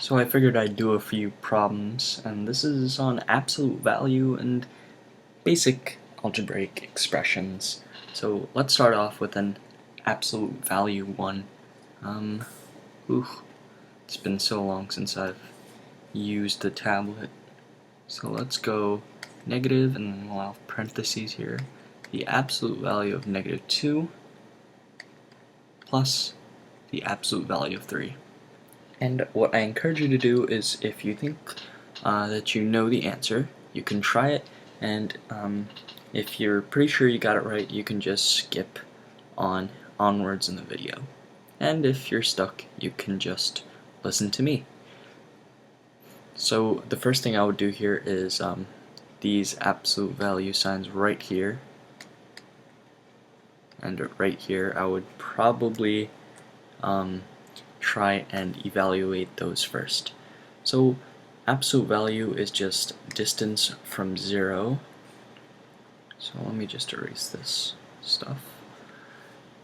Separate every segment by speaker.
Speaker 1: So I figured I'd do a few problems, and this is on absolute value and basic algebraic expressions. So let's start off with an absolute value one. Ooh, it's been so long since I've used the tablet. So let's go negative, and then we'll have parentheses here. The absolute value of -2 plus the absolute value of 3. And what I encourage you to do is, if you think that you know the answer, you can try it, and if you're pretty sure you got it right, you can just skip onwards in the video. And if you're stuck, you can just listen to me. So the first thing I would do here is these absolute value signs right here and right here. I would probably try and evaluate those first. So absolute value is just distance from 0. So let me just erase this stuff.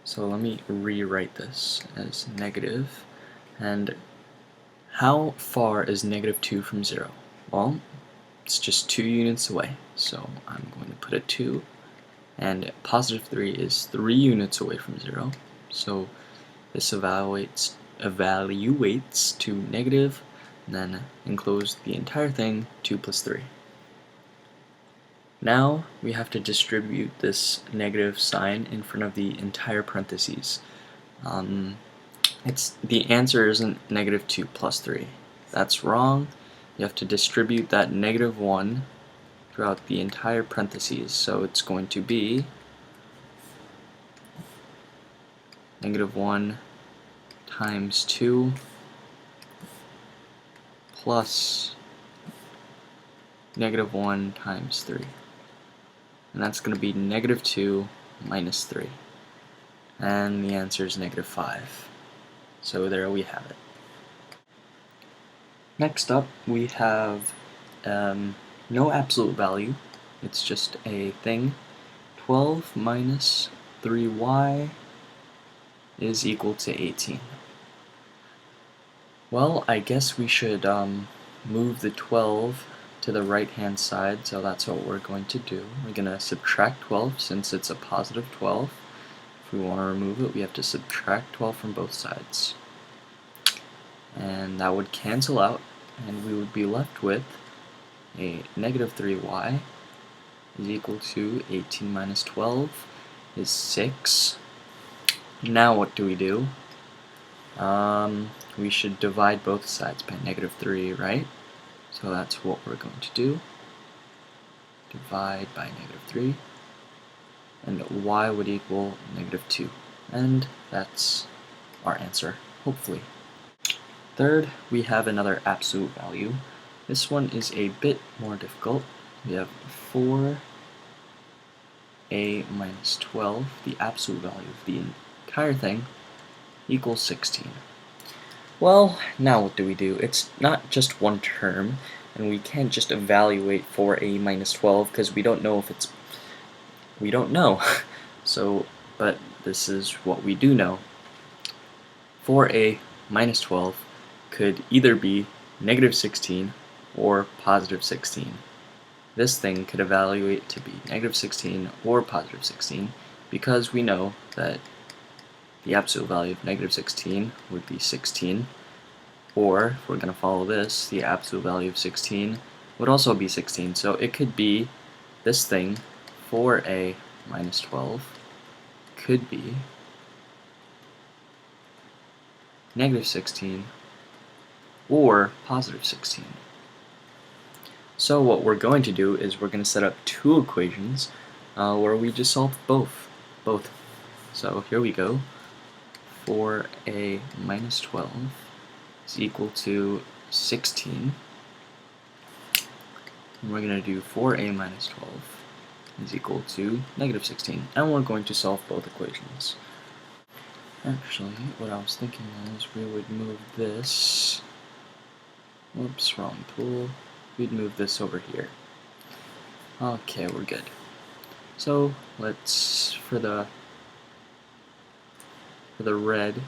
Speaker 1: So let me rewrite this as negative. And how far is -2 from 0? Well, it's just 2 units away. So I'm going to put a 2. And +3 is 3 units away from 0. So this evaluates to negative, and then enclose the entire thing, 2 plus 3. Now we have to distribute this negative sign in front of the entire parentheses. The answer isn't -2 plus 3. That's wrong. You have to distribute that -1 throughout the entire parentheses. So it's going to be -1 times 2 plus -1 times 3. And that's going to be -2 minus 3. And the answer is -5. So there we have it. Next up, we have no absolute value. It's just a thing. 12 minus 3y is equal to 18. Well, I guess we should move the 12 to the right-hand side, so that's what we're going to do. We're going to subtract 12 since it's a positive 12. If we want to remove it, we have to subtract 12 from both sides. And that would cancel out, and we would be left with a -3y is equal to 18 minus 12 is 6. Now what do? We should divide both sides by -3, right? So that's what we're going to do. Divide by -3, and y would equal -2. And that's our answer, hopefully. Third, we have another absolute value. This one is a bit more difficult. We have 4a minus 12, the absolute value of the entire thing, equals 16. Well, now what do? It's not just one term, and we can't just evaluate 4a minus 12 because we don't know if it's... we don't know. So, but this is what we do know. 4a minus 12 could either be -16 or +16. This thing could evaluate to be -16 or +16 because we know that the absolute value of -16 would be 16, or if we're going to follow this, the absolute value of 16 would also be 16. So it could be this thing, 4a minus 12, could be -16 or +16. So what we're going to do is we're going to set up two equations where we just solve both. So here we go. 4a minus 12 is equal to 16. And we're going to do 4a minus 12 is equal to -16. And we're going to solve both equations. Actually, what I was thinking is we would move this... whoops, wrong tool. We'd move this over here. Okay, we're good. So let's, for the red,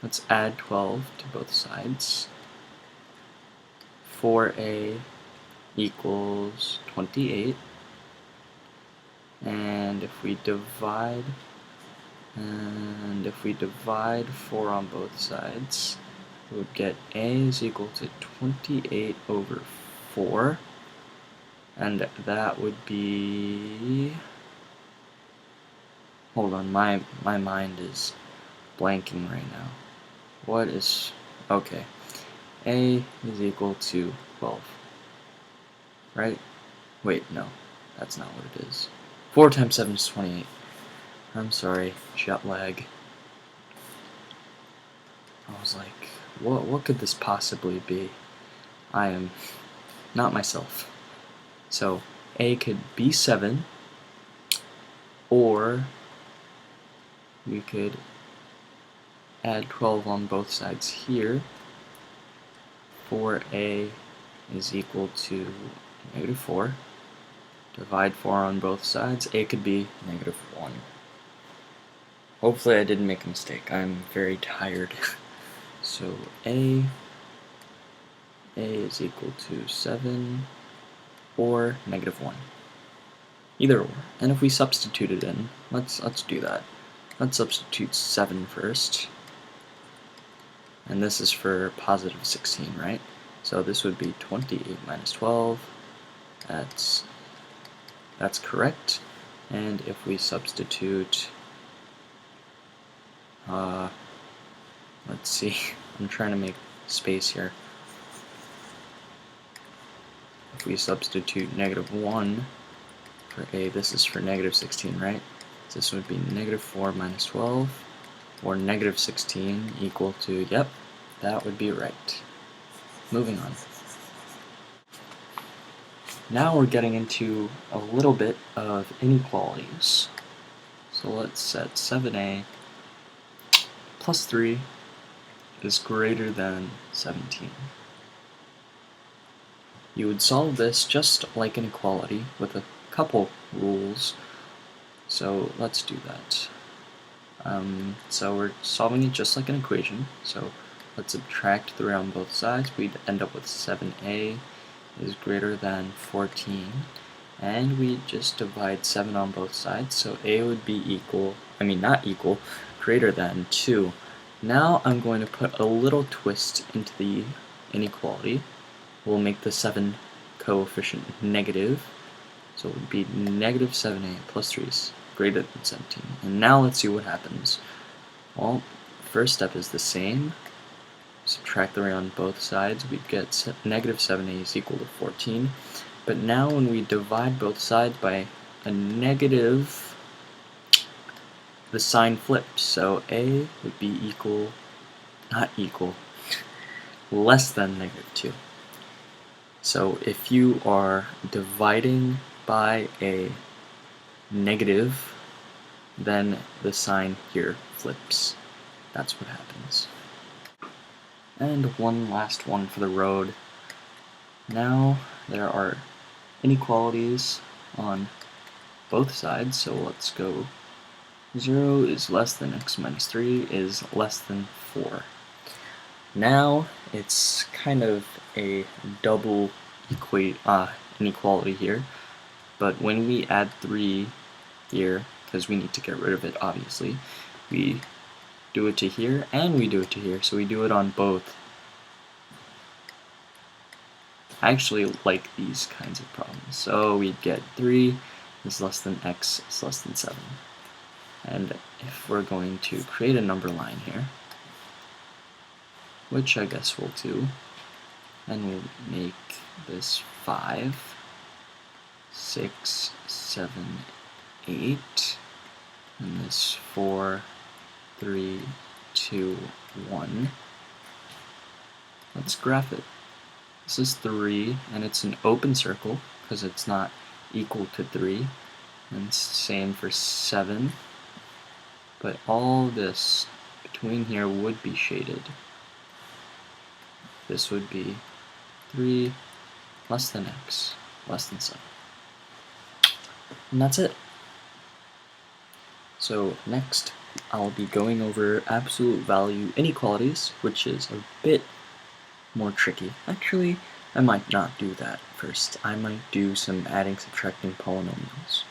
Speaker 1: let's add 12 to both sides. 4a equals 28, and if we divide 4 on both sides, we would get a is equal to 28 over 4, and that would be, hold on, my mind is blanking right now. What is, okay, a is equal to 12, right? Wait, no, that's not what it is. 4 times 7 is 28. I'm sorry, jet lag. I was like, what could this possibly be? I am not myself. So a could be 7, or we could add 12 on both sides here. 4a is equal to -4. Divide 4 on both sides. A could be -1. Hopefully I didn't make a mistake. I'm very tired. So a is equal to 7 or -1. Either or. And if we substitute it in, let's do that. Let's substitute 7 first. And this is for positive 16, right? So this would be 28 minus 12. That's correct. And if we substitute, let's see, I'm trying to make space here. If we substitute -1 for a, this is for -16, right? So this would be -4 minus 12, or -16 equal to, yep, that would be right. Moving on. Now we're getting into a little bit of inequalities. So let's set 7a plus 3 is greater than 17. You would solve this just like an equality with a couple rules. So let's do that. So we're solving it just like an equation. So let's subtract 3 on both sides. We'd end up with 7a is greater than 14. And we just divide 7 on both sides. So a would be equal, not equal, greater than 2. Now I'm going to put a little twist into the inequality. We'll make the 7 coefficient negative. So it would be -7a plus 3 is greater than 17. And now let's see what happens. Well, first step is the same. Subtract 3 on both sides, we'd get -7a is equal to 14. But now when we divide both sides by a negative, the sign flips. So a would be equal, not equal, less than -2. So if you are dividing by a negative, then the sign here flips. That's what happens. And one last one for the road. Now there are inequalities on both sides, so let's go 0 is less than x minus 3 is less than 4. Now it's kind of a double inequality here, but when we add 3 here, because we need to get rid of it obviously, we do it to here and we do it to here, so we do it on both. I actually like these kinds of problems. So we'd get 3 is less than x is less than 7. And if we're going to create a number line here, which I guess we'll do, and we'll make this 5, 6, 7, 8, and this 4, 3, 2, 1. Let's graph it. This is 3, and it's an open circle because it's not equal to 3, and same for 7. But all this between here would be shaded. This would be 3 less than x less than 7. And that's it. So next I'll be going over absolute value inequalities, which is a bit more tricky. Actually, I might not do that first. I might do some adding, subtracting polynomials.